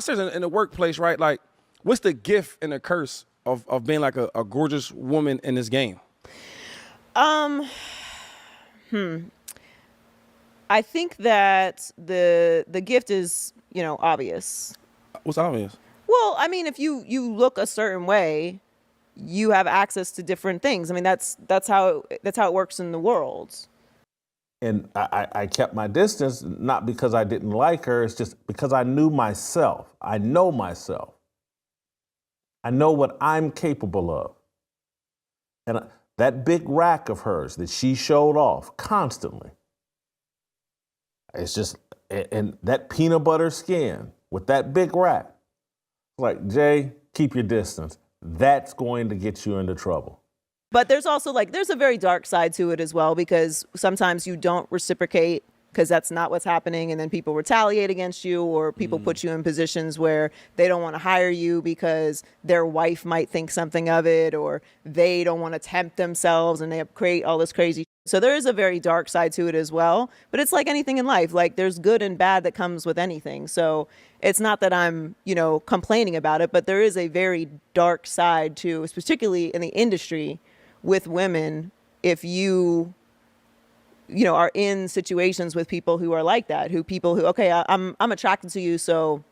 seriously, in the workplace, right? Like, what's the gift and the curse of being like a gorgeous woman in this game? I think that the gift is, obvious. What's obvious? Well, I mean, if you look a certain way, you have access to different things. I mean, that's how it works in the world. And I kept my distance, not because I didn't like her, it's just because I knew myself. I know myself. I know what I'm capable of. And that big rack of hers that she showed off constantly, it's just, and that peanut butter skin with that big rack, like, Jay, keep your distance. That's going to get you into trouble. But there's also there's a very dark side to it as well, because sometimes you don't reciprocate because that's not what's happening. And then people retaliate against you, or people put you in positions where they don't want to hire you because their wife might think something of it, or they don't want to tempt themselves and they create all this crazy. So there is a very dark side to it as well. But it's like anything in life. Like, there's good and bad that comes with anything. So it's not that I'm, complaining about it, but there is a very dark side to, particularly in the industry, with women, if you are in situations with people who are like that, okay, I'm attracted to you, so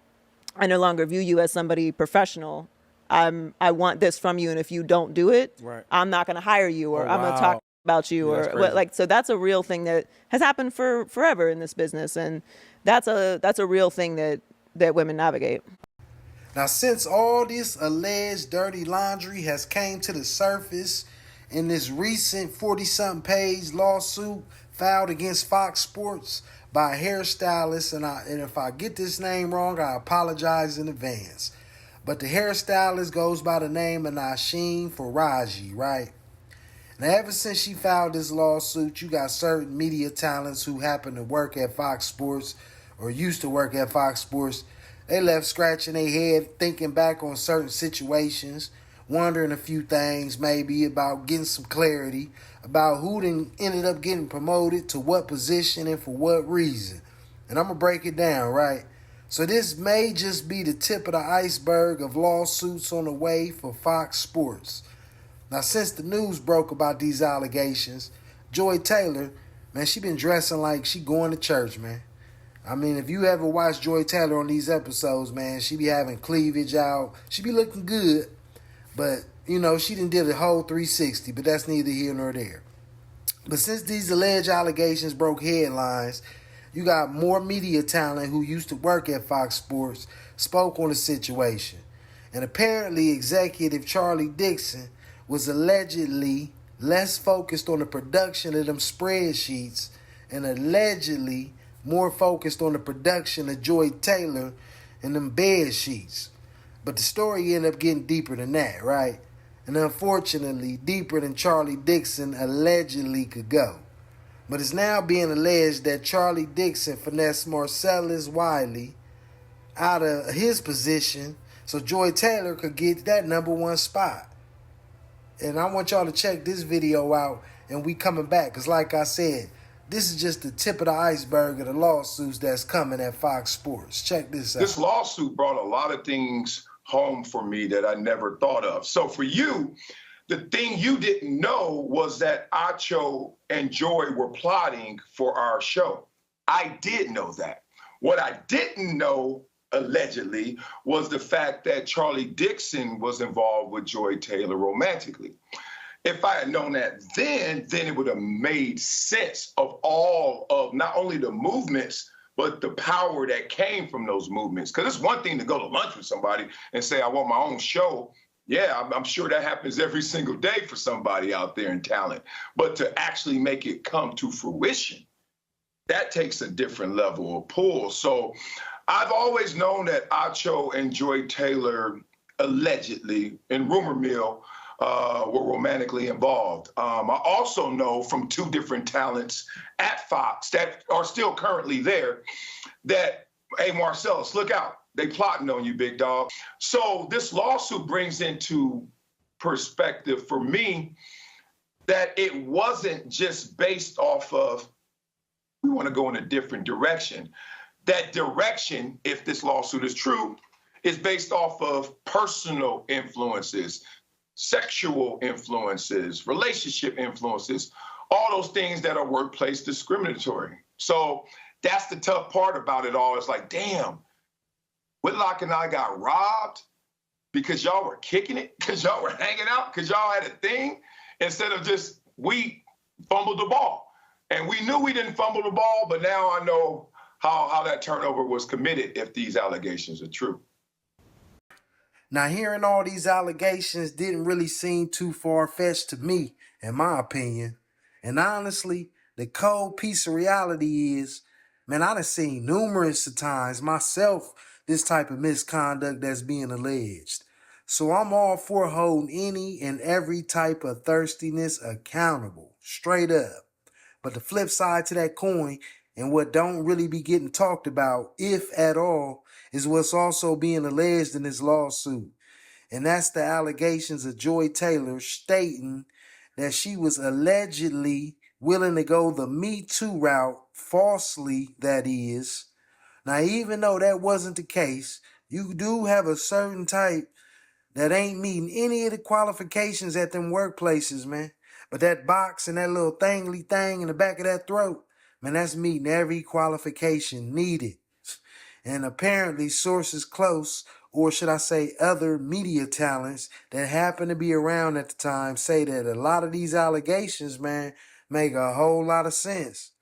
I no longer view you as somebody professional. I want this from you, and if you don't do it, right, I'm not going to hire you, or I'm going to talk about you, or so that's a real thing that has happened for forever in this business, and that's a real thing that women navigate. Now, since all this alleged dirty laundry has came to the surface in this recent 40-something page lawsuit filed against Fox Sports by a hairstylist, and if I get this name wrong, I apologize in advance. But the hairstylist goes by the name of Nasheem Faraji, right? Now, ever since she filed this lawsuit, you got certain media talents who happen to work at Fox Sports or used to work at Fox Sports. They left scratching their head, thinking back on certain situations, wondering a few things, maybe about getting some clarity about who ended up getting promoted to what position and for what reason. And I'm going to break it down, right? So this may just be the tip of the iceberg of lawsuits on the way for Fox Sports. Now, since the news broke about these allegations, Joy Taylor, man, she been dressing like she going to church, man. I mean, if you ever watch Joy Taylor on these episodes, man, she be having cleavage out. She be looking good. But, she done did a whole 360, but that's neither here nor there. But since these alleged allegations broke headlines, you got more media talent who used to work at Fox Sports spoke on the situation. And apparently executive Charlie Dixon was allegedly less focused on the production of them spreadsheets and allegedly more focused on the production of Joy Taylor and them bed sheets. But the story ended up getting deeper than that, right? And unfortunately, deeper than Charlie Dixon allegedly could go. But it's now being alleged that Charlie Dixon finessed Marcellus Wiley out of his position so Joy Taylor could get that number one spot. And I want y'all to check this video out, and we coming back. Because like I said, this is just the tip of the iceberg of the lawsuits that's coming at Fox Sports. Check this out. This lawsuit brought a lot of things home for me that I never thought of. So for you, the thing you didn't know was that Acho and Joy were plotting for our show. I did know that. What I didn't know, allegedly, was the fact that Charlie Dixon was involved with Joy Taylor romantically. If I had known that then it would have made sense of all of not only the movements, but the power that came from those movements. Because it's one thing to go to lunch with somebody and say, I want my own show. Yeah, I'm sure that happens every single day for somebody out there in talent. But to actually make it come to fruition, that takes a different level of pull. So I've always known that Acho and Joy Taylor allegedly, in rumor mill, were romantically involved. I also know from two different talents at Fox that are still currently there that, hey, Marcellus, look out. They plotting on you, big dog. So this lawsuit brings into perspective for me that it wasn't just based off of, we want to go in a different direction. that direction, if this lawsuit is true, is based off of personal influences, sexual influences, relationship influences, all those things that are workplace discriminatory. So that's the tough part about it all. It's like, damn, Whitlock and I got robbed because y'all were kicking it, because y'all were hanging out, because y'all had a thing, instead of just we fumbled the ball. And we knew we didn't fumble the ball, but now I know how that turnover was committed if these allegations are true. Now, hearing all these allegations didn't really seem too far-fetched to me, in my opinion. And honestly, the cold piece of reality is, man, I done seen numerous of times myself this type of misconduct that's being alleged. So I'm all for holding any and every type of thirstiness accountable, straight up. But the flip side to that coin, and what don't really be getting talked about, if at all, is what's also being alleged in this lawsuit. And that's the allegations of Joy Taylor stating that she was allegedly willing to go the Me Too route, falsely that is. Now, even though that wasn't the case, you do have a certain type that ain't meeting any of the qualifications at them workplaces, man. But that box and that little thingly thing in the back of that throat, man, that's meeting every qualification needed. And apparently sources close, or should I say other media talents that happen to be around at the time, say that a lot of these allegations, man, make a whole lot of sense.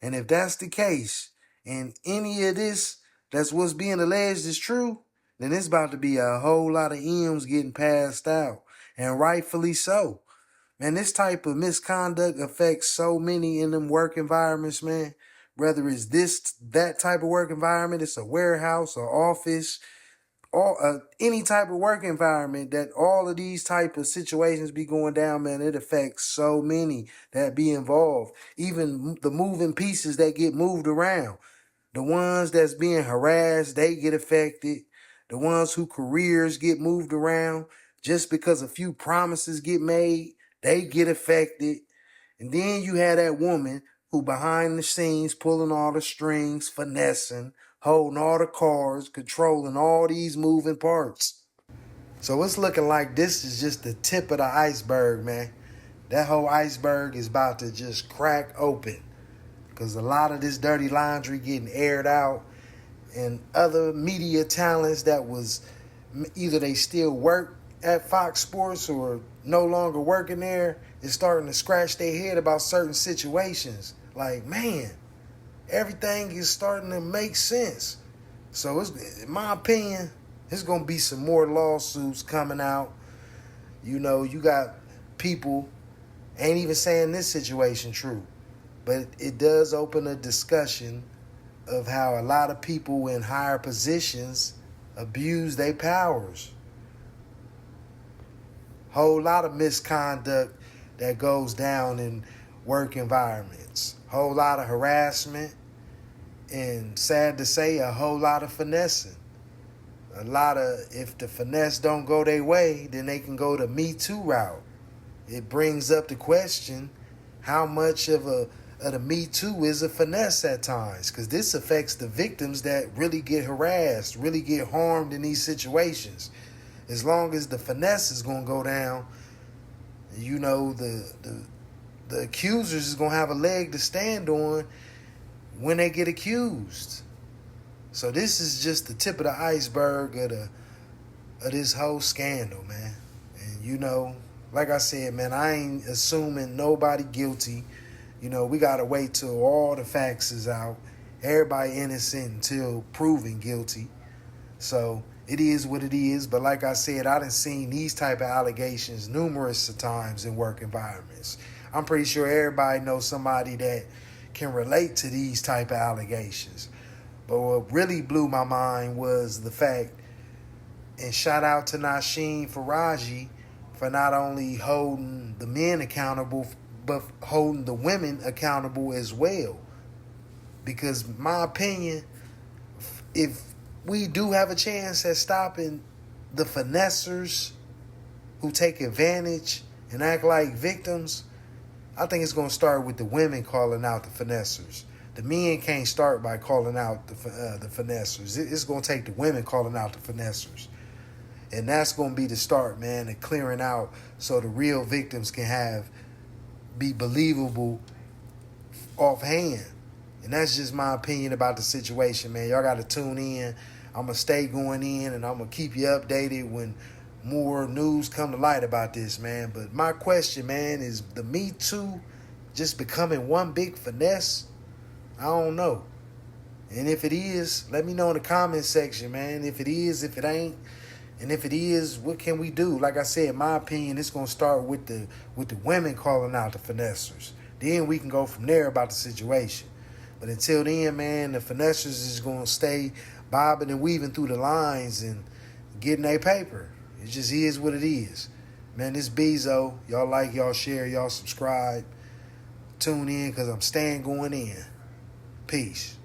And if that's the case, and any of this that's what's being alleged is true, then it's about to be a whole lot of M's getting passed out. And rightfully so. Man, this type of misconduct affects so many in them work environments, man. Whether it's that type of work environment, it's a warehouse or office, or any type of work environment that all of these type of situations be going down, man, it affects so many that be involved. Even the moving pieces that get moved around. The ones that's being harassed, they get affected. The ones whose careers get moved around just because a few promises get made, they get affected. And then you have that woman who behind the scenes pulling all the strings, finessing, holding all the cards, controlling all these moving parts. So it's looking like this is just the tip of the iceberg, man. That whole iceberg is about to just crack open because a lot of this dirty laundry getting aired out, and other media talents that was either they still work at Fox Sports or no longer working there is starting to scratch their head about certain situations. Like, man, everything is starting to make sense. So it's, in my opinion, there's going to be some more lawsuits coming out. You know, you got people, ain't even saying this situation true, but it does open a discussion of how a lot of people in higher positions abuse their powers. Whole lot of misconduct that goes down in work environments. Whole lot of harassment, and sad to say, a whole lot of finessing. A lot of, if the finesse don't go their way, then they can go the Me Too route. It brings up the question, how much of the Me Too is a finesse at times? Because this affects the victims that really get harassed, really get harmed in these situations. As long as the finesse is going to go down, you know, the accusers is going to have a leg to stand on when they get accused. So this is just the tip of the iceberg of this whole scandal, man. And, you know, like I said, man, I ain't assuming nobody guilty. You know, we got to wait till all the facts is out. Everybody innocent until proven guilty. So it is what it is. But like I said, I done seen these type of allegations numerous of times in work environments. I'm pretty sure everybody knows somebody that can relate to these type of allegations. But what really blew my mind was the fact, and shout out to Nasheem Faraji for not only holding the men accountable, but holding the women accountable as well. Because my opinion, if we do have a chance at stopping the finessers who take advantage and act like victims, I think it's going to start with the women calling out the finessers. The men can't start by calling out the finessers. It's going to take the women calling out the finessers. And that's going to be the start, man, of clearing out so the real victims can be believable offhand. And that's just my opinion about the situation, man. Y'all got to tune in. I'm going to stay going in, and I'm going to keep you updated when more news come to light about this, man. But my question, man, is the Me Too just becoming one big finesse? I don't know. And if it is, let me know in the comment section, man. If it is, if it ain't, and if it is, what can we do? Like I said, in my opinion, it's going to start with the women calling out the finessers. Then we can go from there about the situation. But until then, man, the finessers is going to stay bobbing and weaving through the lines and getting their paper. It just is what it is. Man, this Bezo. Y'all like, y'all share, y'all subscribe. Tune in because I'm staying going in. Peace.